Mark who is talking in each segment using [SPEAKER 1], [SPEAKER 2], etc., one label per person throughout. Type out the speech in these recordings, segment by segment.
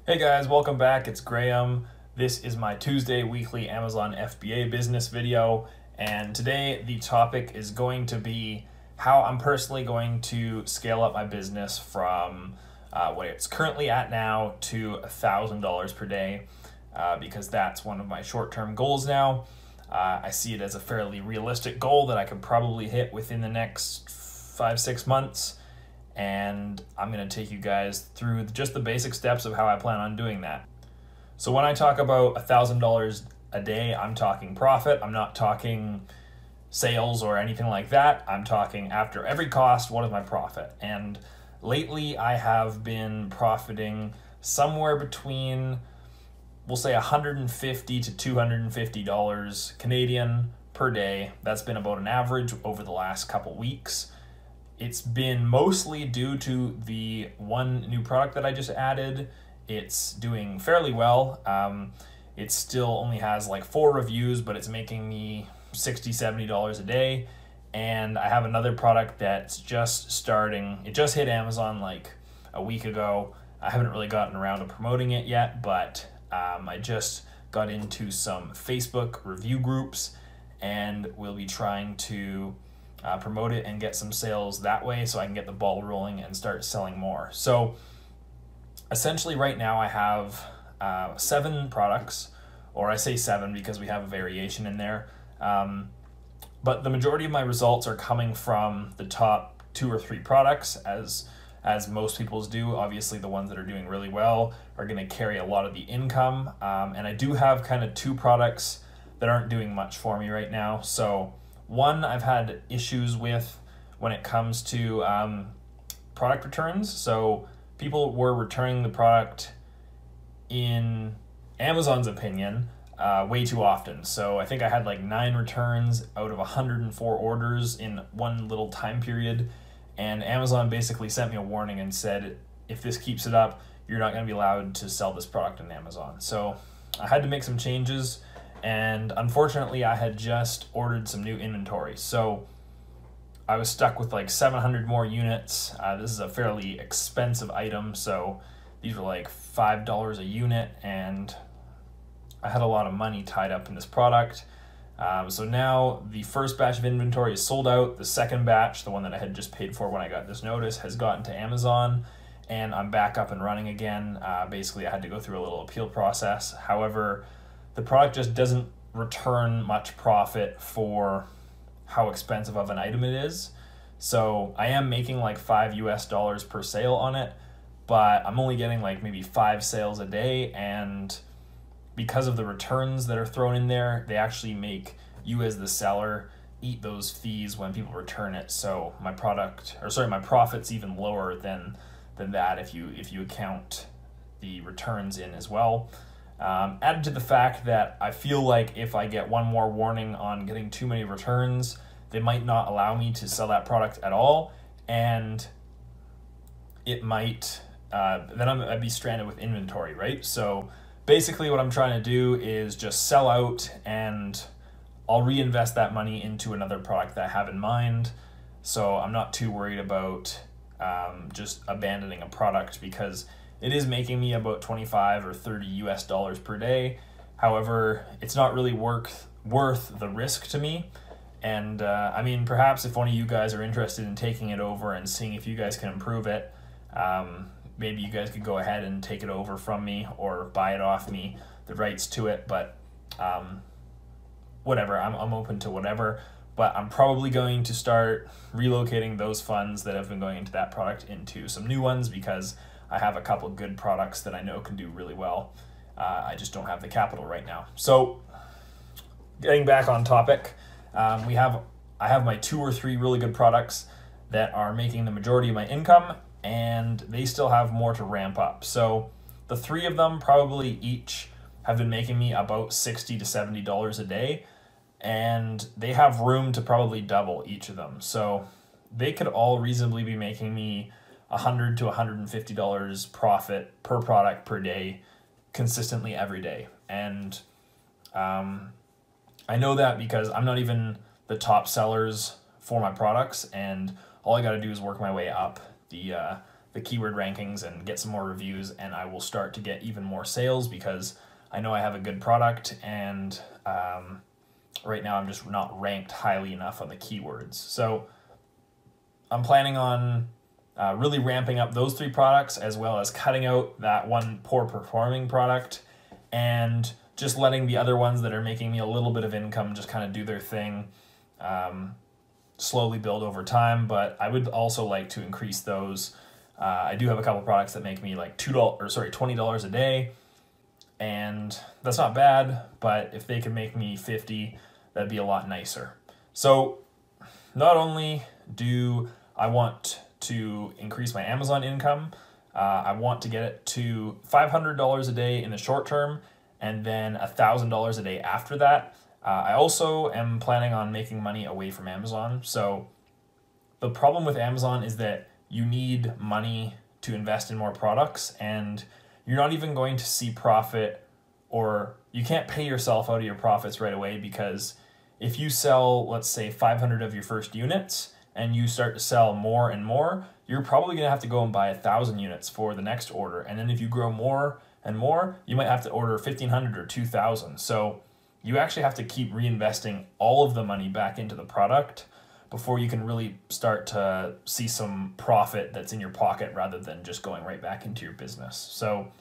[SPEAKER 1] Hey guys, welcome back. It's Graham. This is my Tuesday weekly Amazon FBA business video, and today the topic is going to be how I'm personally going to scale up my business from what it's currently at now to $1,000 per day, because that's one of my short-term goals now. I see it as a fairly realistic goal that I could probably hit within the next 5-6 months. And I'm going to take you guys through just the basic steps of how I plan on doing that. So when I talk about $1,000 a day, I'm talking profit. I'm not talking sales or anything like that. I'm talking after every cost, what is my profit? And lately I have been profiting somewhere between, we'll say $150 to $250 Canadian per day. That's been about an average over the last couple weeks. It's been mostly due to the one new product that I just added. It's doing fairly well. It still only has like 4 reviews, but it's making me $60, $70 a day. And I have another product that's just starting. It just hit Amazon like a week ago. I haven't really gotten around to promoting it yet, but I just got into some Facebook review groups, and we'll be trying to promote it and get some sales that way so I can get the ball rolling and start selling more. So essentially right now I have 7 products, or I say 7 because we have a variation in there. But the majority of my results are coming from the top 2 or 3 products, as most people's do. Obviously the ones that are doing really well are going to carry a lot of the income. And I do have kind of 2 products that aren't doing much for me right now. So one I've had issues with when it comes to product returns. So people were returning the product, in Amazon's opinion, way too often. So I think I had like 9 returns out of 104 orders in one little time period. And Amazon basically sent me a warning and said, if this keeps it up, you're not going to be allowed to sell this product on Amazon. So I had to make some changes. And unfortunately, I had just ordered some new inventory. So I was stuck with like 700 more units. This is a fairly expensive item. So these were like $5 a unit. And I had a lot of money tied up in this product. So now the first batch of inventory is sold out. The second batch, the one that I had just paid for when I got this notice, has gotten to Amazon. And I'm back up and running again. Basically, I had to go through a little appeal process. However, the product just doesn't return much profit for how expensive of an item it is. So I am making like $5 US per sale on it, but I'm only getting like maybe 5 sales a day. And because of the returns that are thrown in there, they actually make you as the seller eat those fees when people return it. So my profit's even lower than that if you account the returns in as well. Added to the fact that I feel like if I get one more warning on getting too many returns, they might not allow me to sell that product at all, and it might then I'd be stranded with inventory, right? So basically what I'm trying to do is just sell out, and I'll reinvest that money into another product that I have in mind. So I'm not too worried about just abandoning a product, because it is making me about 25 or 30 US per day. However, it's not really worth the risk to me. And I mean, perhaps if one of you guys are interested in taking it over and seeing if you guys can improve it, maybe you guys could go ahead and take it over from me or buy it off me, the rights to it. But whatever, I'm open to whatever. But I'm probably going to start relocating those funds that have been going into that product into some new ones, because I have a couple good products that I know can do really well. I just don't have the capital right now. So getting back on topic, I have my 2 or 3 really good products that are making the majority of my income, and they still have more to ramp up. So the 3 of them probably each have been making me about $60 to $70 a day, and they have room to probably double each of them. So they could all reasonably be making me $100 to $150 profit per product per day consistently every day. And I know that because I'm not even the top sellers for my products, and all I got to do is work my way up the the keyword rankings and get some more reviews, and I will start to get even more sales because I know I have a good product, and right now I'm just not ranked highly enough on the keywords. So I'm planning on really ramping up those 3 products, as well as cutting out that one poor performing product and just letting the other ones that are making me a little bit of income just kind of do their thing, slowly build over time. But I would also like to increase those. I do have a couple products that make me like $20 a day, and that's not bad, but if they could make me 50, that'd be a lot nicer. So not only do I want to increase my Amazon income, I want to get it to $500 a day in the short term, and then $1,000 a day after that. I also am planning on making money away from Amazon. So the problem with Amazon is that you need money to invest in more products, and you're not even going to see profit, or you can't pay yourself out of your profits right away, because if you sell, let's say 500 of your first units and you start to sell more and more, you're probably going to have to go and buy 1,000 units for the next order. And then if you grow more and more, you might have to order 1,500 or 2,000. So you actually have to keep reinvesting all of the money back into the product before you can really start to see some profit that's in your pocket, rather than just going right back into your business. So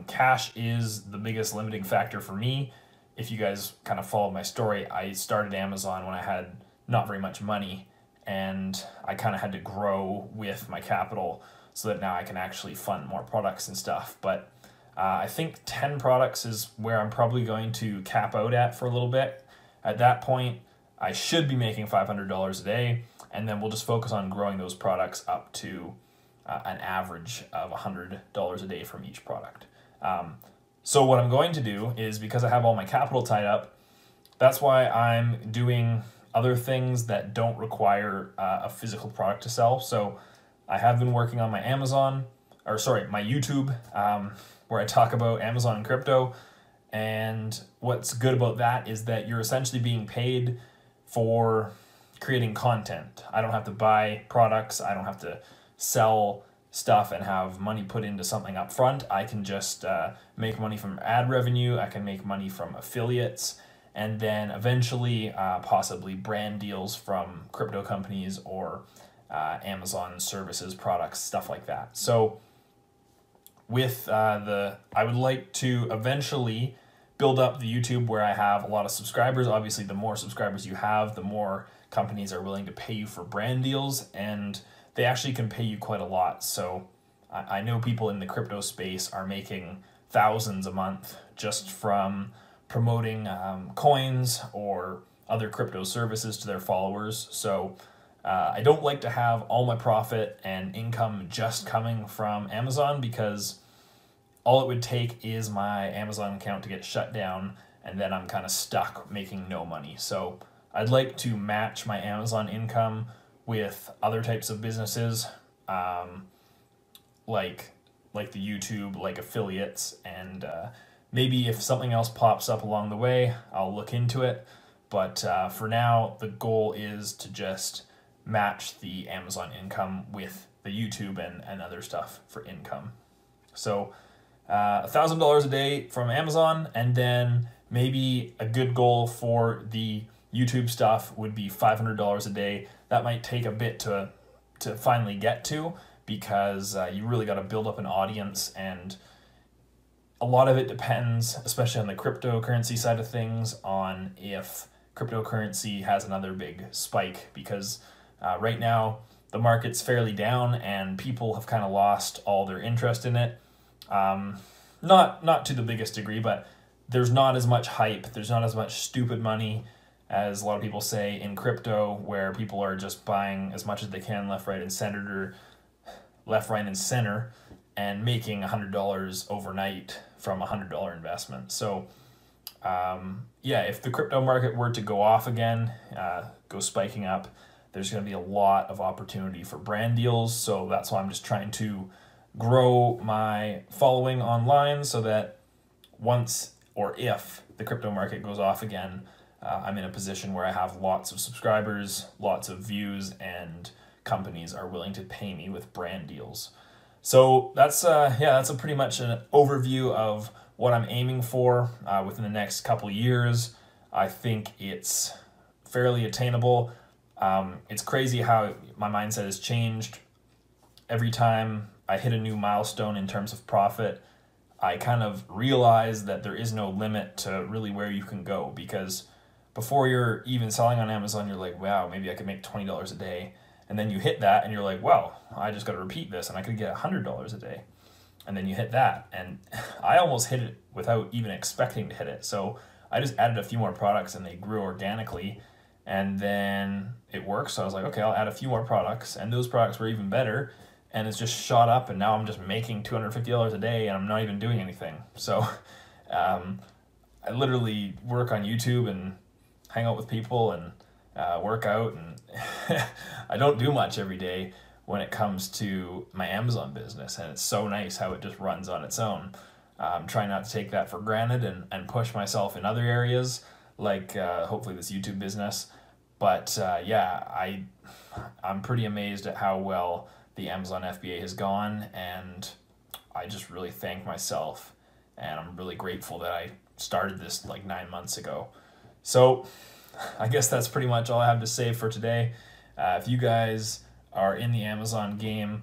[SPEAKER 1] cash is the biggest limiting factor for me. If you guys kind of follow my story, I started Amazon when I had not very much money, and I kind of had to grow with my capital so that now I can actually fund more products and stuff. But I think 10 products is where I'm probably going to cap out at for a little bit. At that point, I should be making $500 a day, and then we'll just focus on growing those products up to an average of $100 a day from each product. So what I'm going to do is, because I have all my capital tied up, that's why I'm doing other things that don't require a physical product to sell. So I have been working on my my YouTube, where I talk about Amazon and crypto. And what's good about that is that you're essentially being paid for creating content. I don't have to buy products. I don't have to sell stuff and have money put into something up front. I can just make money from ad revenue. I can make money from affiliates, and then eventually possibly brand deals from crypto companies or Amazon services, products, stuff like that. So with I would like to eventually build up the YouTube where I have a lot of subscribers. Obviously, the more subscribers you have, the more companies are willing to pay you for brand deals, and they actually can pay you quite a lot. So I know people in the crypto space are making thousands a month just from promoting coins or other crypto services to their followers. So I don't like to have all my profit and income just coming from Amazon, because all it would take is my Amazon account to get shut down, and then I'm kind of stuck making no money. So I'd like to match my Amazon income with other types of businesses, like the YouTube, like affiliates, and maybe if something else pops up along the way, I'll look into it. But for now, the goal is to just match the Amazon income with the YouTube and other stuff for income. So $1,000 a day from Amazon, and then maybe a good goal for the YouTube stuff would be $500 a day. That might take a bit to finally get to, because you really got to build up an audience, and a lot of it depends, especially on the cryptocurrency side of things, on if cryptocurrency has another big spike, because right now the market's fairly down and people have kind of lost all their interest in it. Not to the biggest degree, but there's not as much hype, there's not as much stupid money as a lot of people say in crypto, where people are just buying as much as they can left, right, and center, and making $100 overnight from a $100 investment. So yeah, if the crypto market were to go off again, go spiking up, there's going to be a lot of opportunity for brand deals. So that's why I'm just trying to grow my following online, so that once or if the crypto market goes off again, I'm in a position where I have lots of subscribers, lots of views, and companies are willing to pay me with brand deals. So that's that's a pretty much an overview of what I'm aiming for within the next couple years. I think it's fairly attainable. It's crazy how my mindset has changed. Every time I hit a new milestone in terms of profit, I kind of realize that there is no limit to really where you can go, because before you're even selling on Amazon, you're like, wow, maybe I could make $20 a day. And then you hit that and you're like, well, I just got to repeat this and I could get $100 a day. And then you hit that. And I almost hit it without even expecting to hit it. So I just added a few more products and they grew organically. And then it works. So I was like, okay, I'll add a few more products. And those products were even better. And it's just shot up. And now I'm just making $250 a day and I'm not even doing anything. So I literally work on YouTube and hang out with people and work out, and I don't do much every day when it comes to my Amazon business, and it's so nice how it just runs on its own. I'm trying not to take that for granted and push myself in other areas, like hopefully this YouTube business. But yeah, I'm pretty amazed at how well the Amazon FBA has gone, and I just really thank myself, and I'm really grateful that I started this like 9 months ago. So I guess that's pretty much all I have to say for today. If you guys are in the Amazon game,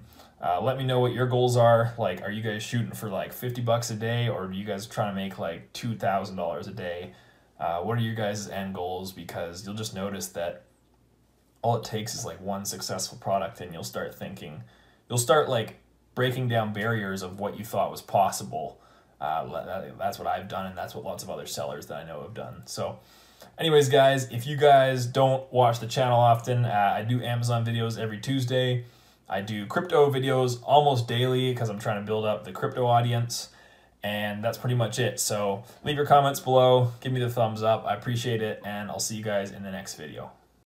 [SPEAKER 1] let me know what your goals are. Like, are you guys shooting for like 50 bucks a day, or are you guys trying to make like $2,000 a day? What are your guys' end goals? Because you'll just notice that all it takes is like one successful product, and you'll start like breaking down barriers of what you thought was possible. That's what I've done, and that's what lots of other sellers that I know have done. So anyways, guys, if you guys don't watch the channel often, I do Amazon videos every Tuesday. I do crypto videos almost daily because I'm trying to build up the crypto audience. And that's pretty much it. So leave your comments below. Give me the thumbs up. I appreciate it. And I'll see you guys in the next video.